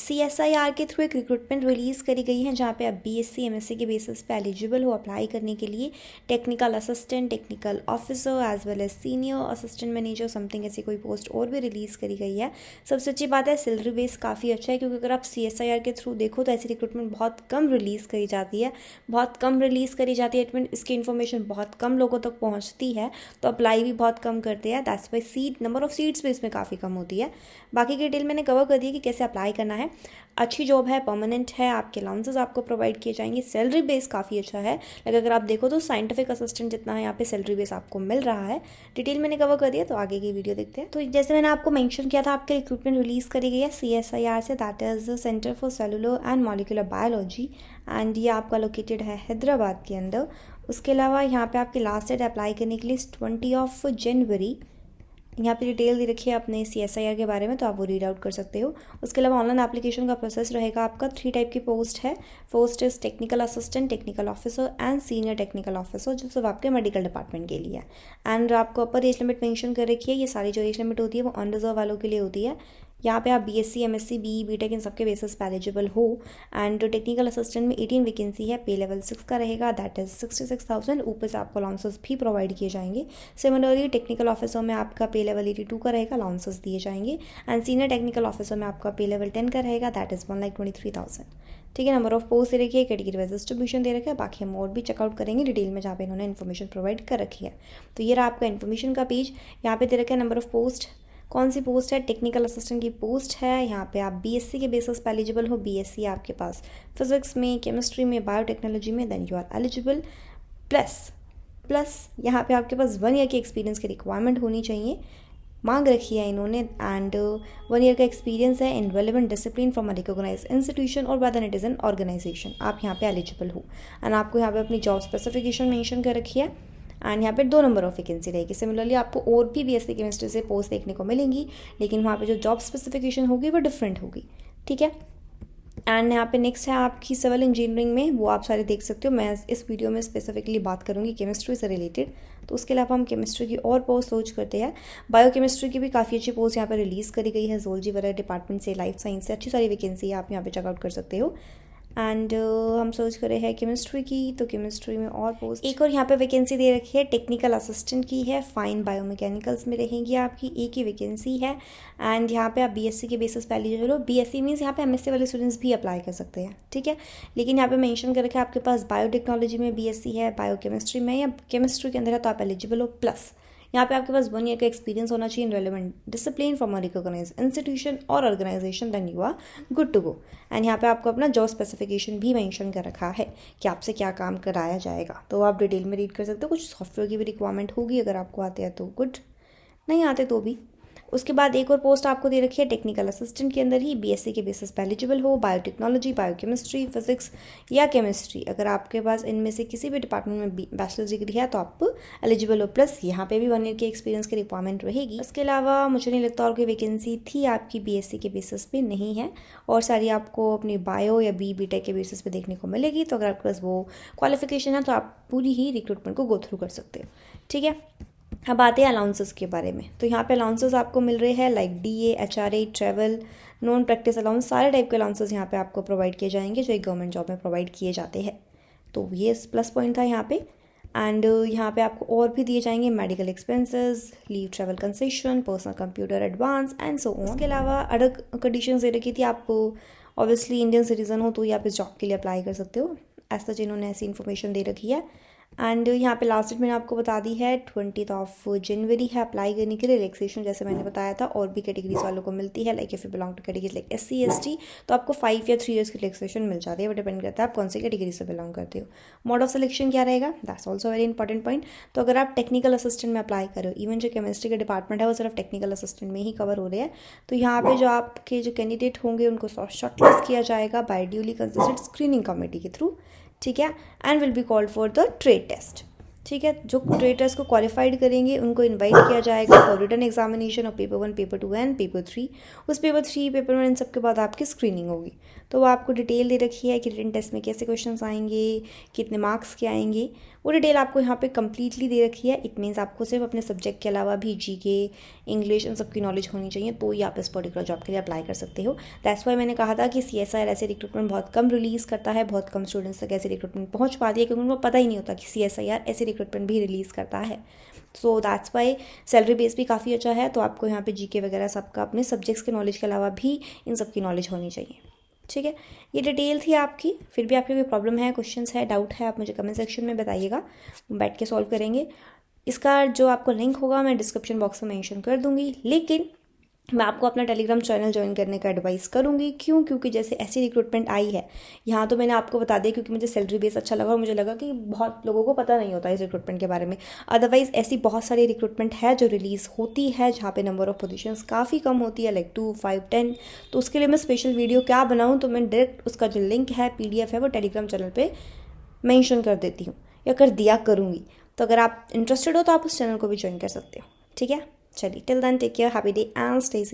CSIR के through एक recruitment release करी गई है जहाँ पे आप BSc MSc के बेसिस पे एलिजिबल हो अप्लाई करने के लिए। Technical assistant, technical officer as well as senior assistant manager something ऐसी कोई पोस्ट और भी रिलीज़ करी गई है। सबसे अच्छी बात है सैलरी बेस काफ़ी अच्छा है, क्योंकि अगर आप CSIR के थ्रू देखो तो ऐसी रिक्रूटमेंट बहुत कम रिलीज़ करी जाती है, बहुत कम रिलीज़ करी जाती है। इट मीन इसकी इन्फॉर्मेशन बहुत कम लोगों तक पहुँचती है, तो अप्लाई भी बहुत कम करते हैं। That's why seat number of seats भी इसमें काफ़ी कम होती है। बाकी की डिटेल मैंने कवर कर दी है कि कैसे अप्लाई करना है। अच्छी जॉब है, परमानेंट है, आपके अलाउंसेस आपको प्रोवाइड किए जाएंगे, सैलरी बेस काफ़ी अच्छा है। लेकिन अगर आप देखो तो साइंटिफिक असिस्टेंट जितना है यहाँ पे सैलरी बेस आपको मिल रहा है। डिटेल मैंने कवर कर दिया, तो आगे की वीडियो देखते हैं। तो जैसे मैंने आपको मेंशन किया था, आपके रिक्रूटमेंट रिलीज़ करी गई है CSIR से, that is centre for cellular and molecular biology, and ये आपका लोकेटेड है हैदराबाद के अंदर। उसके अलावा यहाँ पे आपकी लास्ट डेट अप्लाई करने के लिए 20 जनवरी। यहाँ पे डिटेल दे रखी है अपने CSIR के बारे में, तो आप वो रीड आउट कर सकते हो। उसके अलावा ऑनलाइन एप्लीकेशन का प्रोसेस रहेगा आपका। 3 टाइप की पोस्ट है। First is technical assistant, technical officer and senior technical officer, जो सब आपके मेडिकल डिपार्टमेंट के लिए है। एंड आपको अपर एज लिमिट मेंशन कर रखी है। ये सारी जो एज लिमिट होती है वो अनरिजर्व वालों के लिए होती है। यहाँ पे आप BSc MSc BE BTech इन सबके बेसिस पे एलिजिबल हो। एंड टेक्निकल असिस्टेंट में 18 वैकेंसी है, पे लेवल 6 का रहेगा, दैट इज 66,000। ऊपर से आपको अलाउंसेस भी प्रोवाइड किए जाएंगे। सिमिलरली टेक्निकल ऑफिसर में आपका पे लेवल 82 का रहेगा, अलाउंसेस दिए जाएंगे। एंड सीनियर टेक्निकल ऑफिसर में आपका पे लेवल 10 का रहेगा, दैट इज 1,23,000। ठीक है, नंबर ऑफ पोस्ट दे रखी है, कैटेगरी वाइज डिस्ट्रीब्यूशन दे रखा है। बाकी हम और भी चेकआउट करेंगे डिटेल में जहाँ पे इन्होंने इन्फॉर्मेशन प्रोवाइड कर रखी है। तो ये रहा आपका इन्फॉर्मेशन का पेज। यहाँ पे दे रखा है नंबर ऑफ पोस्ट, कौन सी पोस्ट है, टेक्निकल असिस्टेंट की पोस्ट है। यहाँ पे आप BSc के बेसिस पे एलिजिबल हो। BSc आपके पास फिजिक्स में, केमिस्ट्री में, बायोटेक्नोलॉजी में, then you are eligible. Plus यहाँ पे आपके पास 1 ईयर की एक्सपीरियंस की रिक्वायरमेंट होनी चाहिए, मांग रखी है इन्होंने। एंड 1 ईयर का एक्सपीरियंस है in relevant discipline from a recognised institution और whether it is an organisation, आप यहाँ पे एलिजिबल हो। एंड आपको यहाँ पे अपनी जॉब स्पेसिफिकेशन मेंशन कर रखी है। एंड यहाँ पे 2 नंबर ऑफ वैकेंसी रहेगी। सिमिलरली आपको और भी BSc केमिस्ट्री से पोस्ट देखने को मिलेंगी, लेकिन वहाँ पे जो जॉब स्पेसिफिकेशन होगी वो डिफरेंट होगी। ठीक है। एंड यहाँ पे नेक्स्ट है आपकी सिविल इंजीनियरिंग में, वो आप सारे देख सकते हो। मैं इस वीडियो में स्पेसिफिकली बात करूँगी केमिस्ट्री से रिलेटेड। तो उसके अलावा हम केमिस्ट्री की और पोस्ट सोच करते हैं। बायोकेमिस्ट्री की भी काफ़ी अच्छी पोस्ट यहाँ पर रिलीज़ करी गई है, जोलॉजी वगैरह डिपार्टमेंट से, लाइफ साइंस से अच्छी सारी वैकेंसी है, आप यहाँ पे चेकआउट कर सकते हो। एंड हम सर्च कर रहे हैं केमिस्ट्री की, तो केमिस्ट्री में और पोस्ट एक और यहाँ पे वैकेंसी दे रखी है, टेक्निकल असिस्टेंट की है, फाइन बायोमैकेनिकल्स में रहेंगी आपकी, एक ही वैकेंसी है। एंड यहाँ पे आप BSc के बेसिस पे एलिजिबल हो। BSc मीन्स यहाँ पे MSc वाले स्टूडेंट्स भी अप्लाई कर सकते हैं। ठीक है, लेकिन यहाँ पे मेंशन कर रखा है आपके पास बायोटेक्नोलॉजी में BSc है, बायोकेमिस्ट्री में या केमिस्ट्री के अंदर है तो आप एलिजिबल हो। प्लस यहाँ पे आपके पास 1 ईयर का एक्सपीरियंस होना चाहिए in relevant discipline from a recognised institution और organisation, then you are good to go. And यहाँ पे आपको अपना जॉब स्पेसिफिकेशन भी मेंशन कर रखा है कि आपसे क्या काम कराया जाएगा, तो आप डिटेल में रीड कर सकते हो। कुछ सॉफ्टवेयर की भी रिक्वायरमेंट होगी, अगर आपको आते हैं तो गुड, नहीं आते तो भी। उसके बाद एक और पोस्ट आपको दे रखी है टेक्निकल असिस्टेंट के अंदर ही, BSc के बेसिस पे एलिजिबल हो। बायोटेक्नोलॉजी, बायोकेमिस्ट्री, फिजिक्स या केमिस्ट्री, अगर आपके पास इनमें से किसी भी डिपार्टमेंट में बैचलर्स डिग्री है तो आप एलिजिबल हो। प्लस यहाँ पे भी 1 ईयर की एक्सपीरियंस की रिक्वायरमेंट रहेगी। इसके अलावा मुझे नहीं लगता और कोई वैकेंसी थी आपकी BSc के बेसिस पे, नहीं है। और सारी आपको अपनी बायो या BE BTech के बेसिस पे देखने को मिलेगी। तो अगर आपके पास वो क्वालिफिकेशन है तो आप पूरी ही रिक्रूटमेंट को गो थ्रू कर सकते हो। ठीक है, अब आते हैं अलाउंसेस के बारे में। तो यहाँ पे अलाउंसेस आपको मिल रहे हैं like DA, HRA, travel, non practice allowance, सारे टाइप के अलाउंसेस यहाँ पे आपको प्रोवाइड किए जाएंगे जो एक गवर्नमेंट जॉब में प्रोवाइड किए जाते हैं। तो ये प्लस पॉइंट था यहाँ पे। एंड यहाँ पे आपको और भी दिए जाएंगे medical expenses, leave travel concession, personal computer advance and so on. इसके अलावा अदर कंडीशंस दे रखी थी, आप ऑब्वियसली इंडियन सिटीजन हो तो आप इस जॉब के लिए अप्लाई कर सकते हो, ऐसा जिन्होंने ऐसी इन्फॉर्मेशन दे रखी है। एंड यहाँ पे लास्ट डेट मैंने आपको बता दी है 20 जनवरी है अप्लाई करने के लिए। रिलैक्सेशन जैसे मैंने बताया था और भी कैटेगरीज वालों को मिलती है, like if you belong two categories like SC ST तो आपको 5 या 3 ईयर्स की रिलैक्सेशन मिल जाती है। वो डिपेंड करता है आप कौन सी कैटेगरी से बिलोंग करते हो। मोड ऑफ सिलेक्शन क्या रहेगा, that's also very important point. तो अगर आप टेक्निकल असिस्टेंट में अप्लाई करो, इवन जो केमिस्ट्री का डिपार्टमेंट है वो सिर्फ टेक्निकल असिस्टेंट में ही कवर हो रहे हैं, तो यहाँ पे जो आपके जो कैंडिडेट होंगे उनको शॉर्टलिस्ट किया जाएगा by duly considered screening committee के थ्रू। ठीक है, and will be called for the trade test. ठीक है। जो ट्रेटर्स को क्वालिफाइड करेंगे उनको इनवाइट किया जाएगा for written examination of paper 1, paper 2 and paper 3। उस पेपर 3, पेपर 1 इन सब के बाद आपकी स्क्रीनिंग होगी। तो वो आपको डिटेल दे रखी है कि रिटन टेस्ट में कैसे क्वेश्चंस आएंगे, कितने मार्क्स के आएंगे, वो डिटेल आपको यहाँ पे कम्प्लीटली दे रखी है। इट मीन्स आपको सिर्फ अपने सब्जेक्ट के अलावा भी जीके, इंग्लिश, इन सब की नॉलेज होनी चाहिए, तो ही आप इस पर्टिकुलर जॉब के लिए अप्लाई कर सकते हो। दैट्स वाई मैंने कहा था कि CSIR ऐसे रिक्रूटमेंट बहुत कम रिलीज़ करता है, बहुत कम स्टूडेंट्स तक ऐसे रिक्रूटमेंट पहुँच पाती है, क्योंकि उनको पता ही नहीं होता कि CSIR ऐसे रिक्रूटमेंट भी रिलीज़ करता है। So that's why salary base भी काफ़ी अच्छा है। तो आपको यहाँ पे जीके वगैरह सबका अपने सब्जेक्ट्स के नॉलेज के अलावा भी इन सब की नॉलेज होनी चाहिए। ठीक है, ये डिटेल थी आपकी। फिर भी आपकी कोई प्रॉब्लम है, क्वेश्चंस है, डाउट है, आप मुझे कमेंट सेक्शन में बताइएगा, बैठ के सॉल्व करेंगे। इसका जो आपको लिंक होगा मैं डिस्क्रिप्शन बॉक्स में मेंशन कर दूंगी, लेकिन मैं आपको अपना टेलीग्राम चैनल ज्वाइन करने का एडवाइस करूंगी। क्यों? क्योंकि जैसे ऐसी रिक्रूटमेंट आई है, यहाँ तो मैंने आपको बता दिया क्योंकि मुझे सैलरी बेस अच्छा लगा और मुझे लगा कि बहुत लोगों को पता नहीं होता इस रिक्रूटमेंट के बारे में। अदरवाइज ऐसी बहुत सारी रिक्रूटमेंट है जो रिलीज़ होती है जहाँ पे नंबर ऑफ पोजीशंस काफ़ी कम होती है, लाइक 2, 5, 10। तो उसके लिए मैं स्पेशल वीडियो क्या बनाऊँ, तो मैं डायरेक्ट उसका जो लिंक है, PDF है, वो टेलीग्राम चैनल पर मेंशन कर देती हूँ या कर दिया करूँगी। तो अगर आप इंटरेस्टेड हो तो आप उस चैनल को भी ज्वाइन कर सकते हो। ठीक है, चलिए, till then take care, happy day and stay safe.